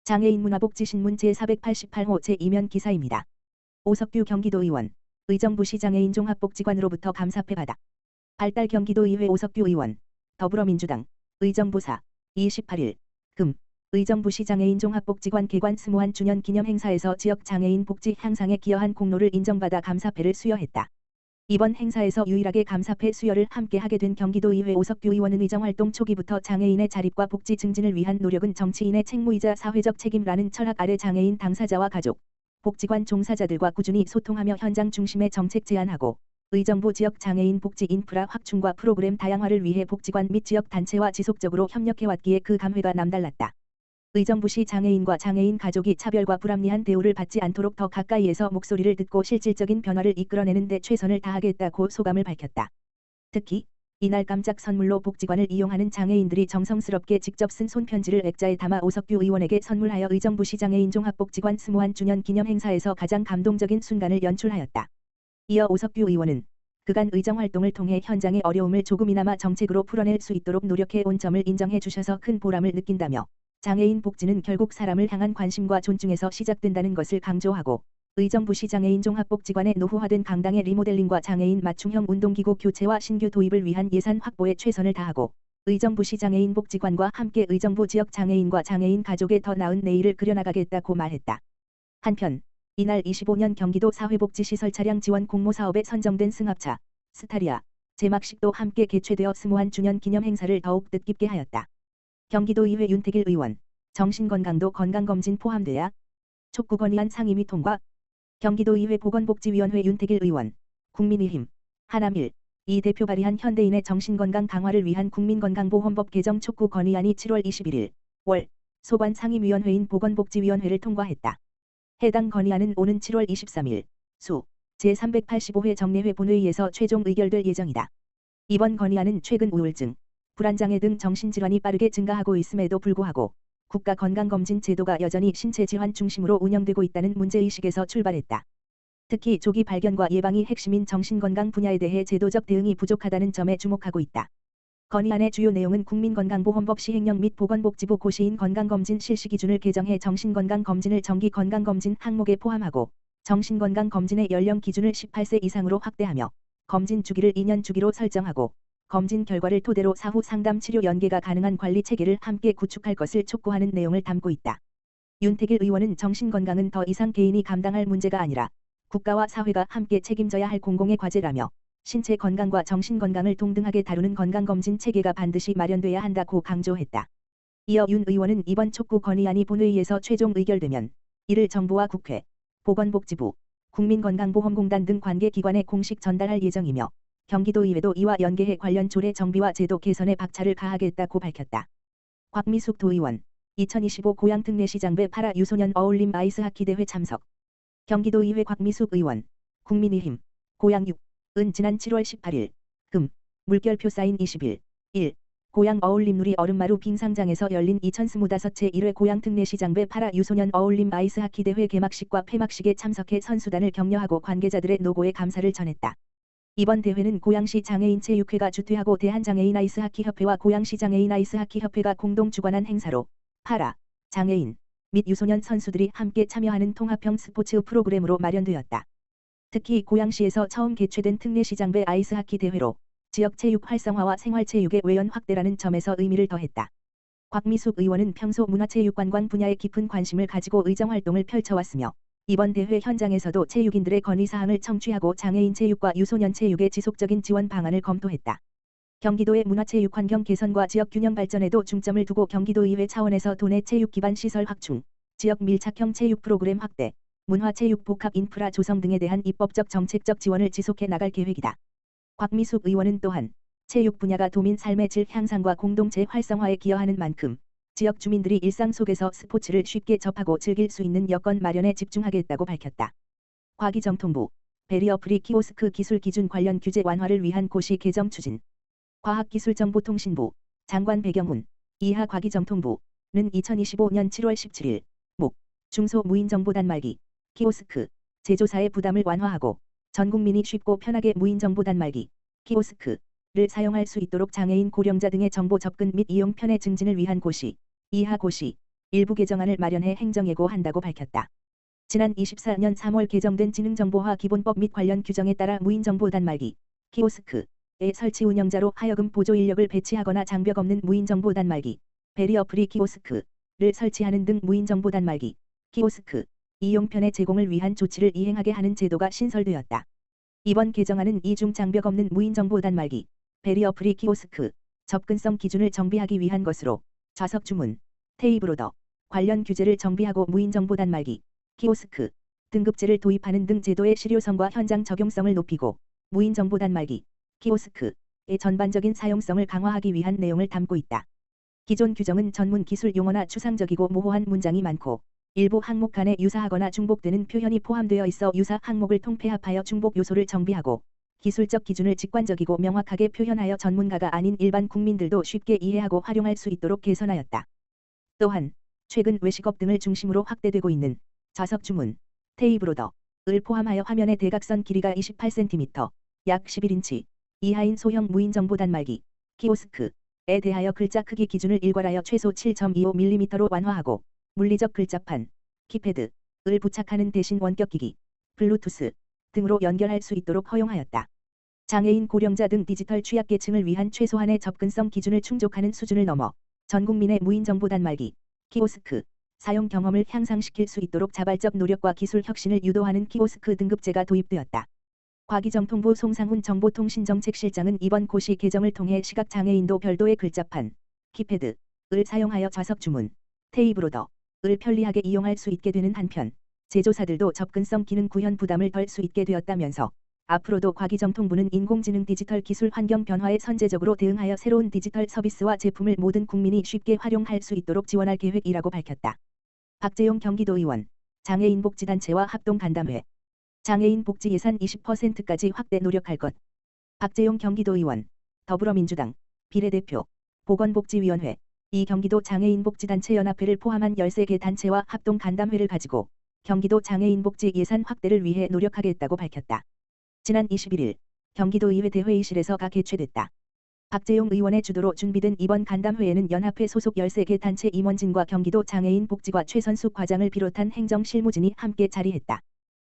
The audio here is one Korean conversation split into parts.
장애인 문화복지신문 제488호 제2면 기사입니다. 오석규 경기도의원, 의정부시 장애인 종합복지관으로부터 감사패 받아. 발달 경기도의회 오석규 의원, 더불어민주당, 의정부사, 28일, 금, 의정부시 장애인 종합복지관 개관 21주년 기념 행사에서 지역 장애인 복지 향상에 기여한 공로를 인정받아 감사패를 수여했다. 이번 행사에서 유일하게 감사패 수여를 함께 하게 된 경기도의회 오석규 의원은 의정활동 초기부터 장애인의 자립과 복지 증진을 위한 노력은 정치인의 책무이자 사회적 책임라는 철학 아래 장애인 당사자와 가족, 복지관 종사자들과 꾸준히 소통하며 현장 중심의 정책 제안하고 의정부 지역 장애인 복지 인프라 확충과 프로그램 다양화를 위해 복지관 및 지역 단체와 지속적으로 협력해왔기에 그 감회가 남달랐다. 의정부시 장애인과 장애인 가족이 차별과 불합리한 대우를 받지 않도록 더 가까이에서 목소리를 듣고 실질적인 변화를 이끌어내는 데 최선을 다하겠다고 소감을 밝혔다. 특히 이날 깜짝 선물로 복지관을 이용하는 장애인들이 정성스럽게 직접 쓴 손편지를 액자에 담아 오석규 의원에게 선물하여 의정부시 장애인 종합복지관 21주년 기념 행사에서 가장 감동적인 순간을 연출하였다. 이어 오석규 의원은 그간 의정활동을 통해 현장의 어려움을 조금이나마 정책으로 풀어낼 수 있도록 노력해 온 점을 인정해 주셔서 큰 보람을 느낀다며 장애인 복지는 결국 사람을 향한 관심과 존중에서 시작된다는 것을 강조하고 의정부시 장애인 종합복지관의 노후화된 강당의 리모델링과 장애인 맞춤형 운동기구 교체와 신규 도입을 위한 예산 확보에 최선을 다하고 의정부시 장애인 복지관과 함께 의정부 지역 장애인과 장애인 가족의 더 나은 내일을 그려나가겠다고 말했다. 한편 이날 25년 경기도 사회복지시설 차량 지원 공모사업에 선정된 승합차 스타리아 제막식도 함께 개최되어 21주년 기념 행사를 더욱 뜻깊게 하였다. 경기도의회 윤택일 의원, 정신건강도 건강검진 포함돼야 촉구 건의안 상임위 통과. 경기도의회 보건복지위원회 윤택일 의원, 국민의힘, 하남1, 이 대표 발의한 현대인의 정신건강 강화를 위한 국민건강보험법 개정 촉구 건의안이 7월 21일 월 소관 상임위원회인 보건복지위원회를 통과했다. 해당 건의안은 오는 7월 23일 수 제385회 정례회 본회의에서 최종 의결될 예정이다. 이번 건의안은 최근 우울증, 불안장애 등 정신질환이 빠르게 증가하고 있음에도 불구하고 국가건강검진 제도가 여전히 신체질환 중심으로 운영되고 있다는 문제의식에서 출발했다. 특히 조기 발견과 예방이 핵심인 정신건강 분야에 대해 제도적 대응이 부족하다는 점에 주목하고 있다. 건의안의 주요 내용은 국민건강보험법 시행령 및 보건복지부 고시인 건강검진 실시기준을 개정해 정신건강검진을 정기건강검진 항목에 포함하고 정신건강검진의 연령 기준을 18세 이상으로 확대하며 검진 주기를 2년 주기로 설정하고 검진 결과를 토대로 사후 상담 치료 연계가 가능한 관리 체계를 함께 구축할 것을 촉구하는 내용을 담고 있다. 윤택일 의원은 정신건강은 더 이상 개인이 감당할 문제가 아니라 국가와 사회가 함께 책임져야 할 공공의 과제라며 신체 건강과 정신 건강을 동등하게 다루는 건강검진 체계가 반드시 마련돼야 한다고 강조했다. 이어 윤 의원은 이번 촉구 건의안이 본회의에서 최종 의결되면 이를 정부와 국회, 보건복지부, 국민건강보험공단 등 관계기관에 공식 전달할 예정이며 경기도의회도 이와 연계해 관련 조례 정비와 제도 개선에 박차를 가하겠다고 밝혔다. 곽미숙 도의원, 2025 고양특례시장배 파라 유소년 어울림 아이스하키대회 참석. 경기도의회 곽미숙 의원, 국민의힘, 고양 6, 은 지난 7월 18일, 금, 물결표 사인 20일, 1, 고양 어울림놀이 얼음마루 빙상장에서 열린 2025제 1회 고양특례시장배 파라 유소년 어울림 아이스하키대회 개막식과 폐막식에 참석해 선수단을 격려하고 관계자들의 노고에 감사를 전했다. 이번 대회는 고양시 장애인체육회가 주최하고 대한장애인 아이스하키협회와 고양시 장애인 아이스하키협회가 공동 주관한 행사로 파라, 장애인 및 유소년 선수들이 함께 참여하는 통합형 스포츠 프로그램으로 마련되었다. 특히 고양시에서 처음 개최된 특례시장배 아이스하키 대회로 지역 체육 활성화와 생활체육의 외연 확대라는 점에서 의미를 더했다. 곽미숙 의원은 평소 문화체육관광 분야에 깊은 관심을 가지고 의정활동을 펼쳐왔으며 이번 대회 현장에서도 체육인들의 건의사항을 청취하고 장애인 체육과 유소년 체육의 지속적인 지원 방안을 검토했다. 경기도의 문화체육 환경 개선과 지역 균형 발전에도 중점을 두고 경기도의회 차원에서 도내 체육 기반 시설 확충, 지역 밀착형 체육 프로그램 확대, 문화체육 복합 인프라 조성 등에 대한 입법적 정책적 지원을 지속해 나갈 계획이다. 곽미숙 의원은 또한 체육 분야가 도민 삶의 질 향상과 공동체 활성화에 기여하는 만큼 지역 주민들이 일상 속에서 스포츠를 쉽게 접하고 즐길 수 있는 여건 마련에 집중하겠다고 밝혔다. 과기정통부, 베리어 프리 키오스크 기술 기준 관련 규제 완화를 위한 고시 개정 추진. 과학기술정보통신부, 장관 배경훈, 이하 과기정통부는 2025년 7월 17일, 목, 중소 무인정보 단말기, 키오스크, 제조사의 부담을 완화하고 전 국민이 쉽고 편하게 무인정보 단말기, 키오스크를 사용할 수 있도록 장애인 고령자 등의 정보 접근 및 이용 편의 증진을 위한 고시, 이하 고시, 일부 개정안을 마련해 행정예고한다고 밝혔다. 지난 24년 3월 개정된 지능정보화 기본법 및 관련 규정에 따라 무인정보 단말기 키오스크의 설치 운영자로 하여금 보조 인력을 배치하거나 장벽 없는 무인정보 단말기 베리어 프리 키오스크를 설치하는 등 무인정보 단말기 키오스크 이용편의 제공을 위한 조치를 이행하게 하는 제도가 신설되었다. 이번 개정안은 이중 장벽 없는 무인정보 단말기 베리어 프리 키오스크 접근성 기준을 정비하기 위한 것으로 좌석 주문, 테이블 오더, 관련 규제를 정비하고 무인정보 단말기 키오스크 등급제를 도입하는 등 제도의 실효성과 현장 적용성을 높이고 무인정보 단말기 키오스크의 전반적인 사용성을 강화하기 위한 내용을 담고 있다. 기존 규정은 전문 기술 용어나 추상적이고 모호한 문장이 많고 일부 항목 간에 유사하거나 중복되는 표현이 포함되어 있어 유사 항목을 통폐합하여 중복 요소를 정비하고 기술적 기준을 직관적이고 명확하게 표현하여 전문가가 아닌 일반 국민들도 쉽게 이해하고 활용할 수 있도록 개선하였다. 또한 최근 외식업 등을 중심으로 확대되고 있는 좌석 주문, 테이블 오더를 포함하여 화면의 대각선 길이가 28cm, 약 11인치 이하인 소형 무인정보 단말기 키오스크에 대하여 글자 크기 기준을 일괄하여 최소 7.25mm로 완화하고 물리적 글자판, 키패드을 부착하는 대신 원격기기, 블루투스 등으로 연결할 수 있도록 허용하였다. 장애인 고령자 등 디지털 취약계층을 위한 최소한의 접근성 기준을 충족하는 수준을 넘어 전 국민의 무인정보 단말기 키오스크 사용 경험을 향상시킬 수 있도록 자발적 노력과 기술 혁신을 유도하는 키오스크 등급제가 도입되었다. 과기정통부 송상훈 정보통신정책실장은 이번 고시 개정을 통해 시각장애인도 별도의 글자판, 키패드을 사용하여 좌석 주문, 테이블 오더를 편리하게 이용할 수 있게 되는 한편 제조사들도 접근성 기능 구현 부담을 덜 수 있게 되었다면서 앞으로도 과기정통부는 인공지능 디지털 기술 환경 변화에 선제적으로 대응하여 새로운 디지털 서비스와 제품을 모든 국민이 쉽게 활용할 수 있도록 지원할 계획이라고 밝혔다. 박재용 경기도의원, 장애인복지단체와 합동간담회, 장애인 복지 예산 20%까지 확대 노력할 것. 박재용 경기도의원, 더불어민주당, 비례대표, 보건복지위원회, 이 경기도 장애인복지단체 연합회를 포함한 13개 단체와 합동간담회를 가지고 경기도 장애인복지 예산 확대를 위해 노력하겠다고 밝혔다. 지난 21일 경기도의회 대회의실에서 개최됐다. 박재용 의원의 주도로 준비된 이번 간담회에는 연합회 소속 13개 단체 임원진과 경기도 장애인복지과 최선숙 과장을 비롯한 행정실무진이 함께 자리했다.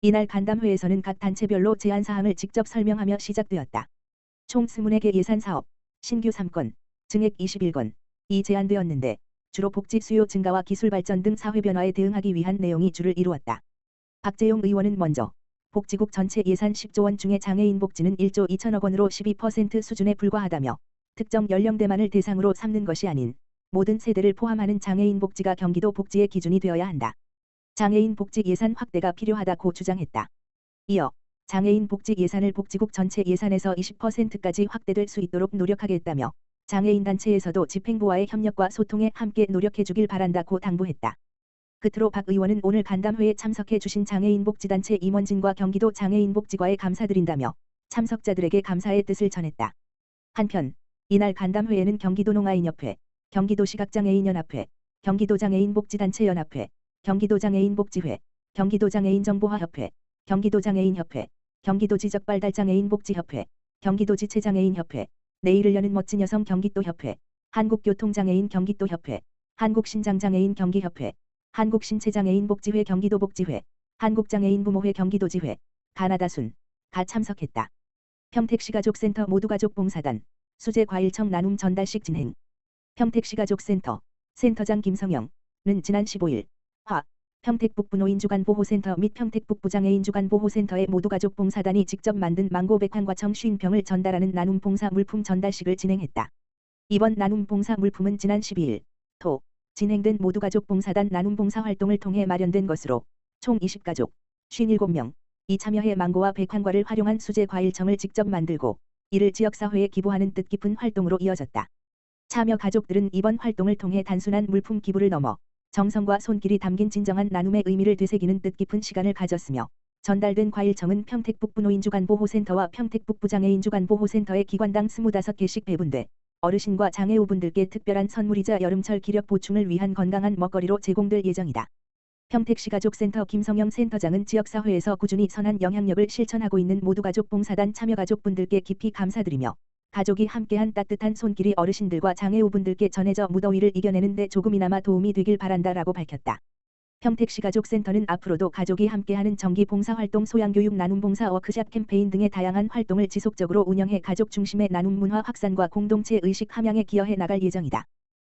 이날 간담회에서는 각 단체별로 제안사항을 직접 설명하며 시작되었다. 총 20개 예산사업, 신규 3건, 증액 21건이 제안되었는데 주로 복지 수요 증가와 기술 발전 등 사회 변화에 대응하기 위한 내용이 주를 이루었다. 박재용 의원은 먼저 복지국 전체 예산 10조 원 중에 장애인 복지는 1조 2천억 원으로 12% 수준에 불과하다며 특정 연령대만을 대상으로 삼는 것이 아닌 모든 세대를 포함하는 장애인 복지가 경기도 복지의 기준이 되어야 한다. 장애인 복지 예산 확대가 필요하다고 주장했다. 이어 장애인 복지 예산을 복지국 전체 예산에서 20%까지 확대될 수 있도록 노력하겠다며 장애인 단체에서도 집행부와의 협력과 소통에 함께 노력해주길 바란다고 당부했다. 끝으로 박 의원은 오늘 간담회에 참석해 주신 장애인복지단체 임원진과 경기도 장애인복지과에 감사드린다며 참석자들에게 감사의 뜻을 전했다. 한편 이날 간담회에는 경기도농아인협회, 경기도시각장애인연합회, 경기도장애인복지단체연합회, 경기도장애인복지회, 경기도장애인정보화협회, 경기도장애인협회, 경기도지적발달장애인복지협회, 경기도지체장애인협회, 내일을 여는 멋진 여성 경기도협회, 한국교통장애인 경기도협회, 한국신장장애인 경기협회, 한국신체장애인복지회 경기도복지회, 한국장애인부모회 경기도지회, 가나다순, 가 참석했다. 평택시가족센터 모두가족봉사단, 수제과일청 나눔 전달식 진행. 평택시가족센터, 센터장 김성영은 지난 15일, 평택북부 노인주간보호센터 및 평택북부 장애인주간보호센터의 모두가족봉사단이 직접 만든 망고 100향과청 50병을 전달하는 나눔 봉사 물품 전달식을 진행했다. 이번 나눔 봉사 물품은 지난 12일, 진행된 모두가족봉사단 나눔 봉사 활동을 통해 마련된 것으로 총 20가족, 57명이 참여해 망고와 백향과를 활용한 수제 과일청을 직접 만들고 이를 지역사회에 기부하는 뜻깊은 활동으로 이어졌다. 참여 가족들은 이번 활동을 통해 단순한 물품 기부를 넘어 정성과 손길이 담긴 진정한 나눔의 의미를 되새기는 뜻깊은 시간을 가졌으며 전달된 과일청은 평택북부 노인주간보호센터와 평택북부 장애인주간보호센터의 기관당 25개씩 배분돼 어르신과 장애우분들께 특별한 선물이자 여름철 기력 보충을 위한 건강한 먹거리로 제공될 예정이다. 평택시가족센터 김성영 센터장은 지역사회에서 꾸준히 선한 영향력을 실천하고 있는 모두가족봉사단 참여가족분들께 깊이 감사드리며 가족이 함께한 따뜻한 손길이 어르신들과 장애우분들께 전해져 무더위를 이겨내는 데 조금이나마 도움이 되길 바란다라고 밝혔다. 평택시 가족센터는 앞으로도 가족이 함께하는 정기 봉사활동, 소양교육, 나눔봉사, 워크샵 캠페인 등의 다양한 활동을 지속적으로 운영해 가족 중심의 나눔 문화 확산과 공동체 의식 함양에 기여해 나갈 예정이다.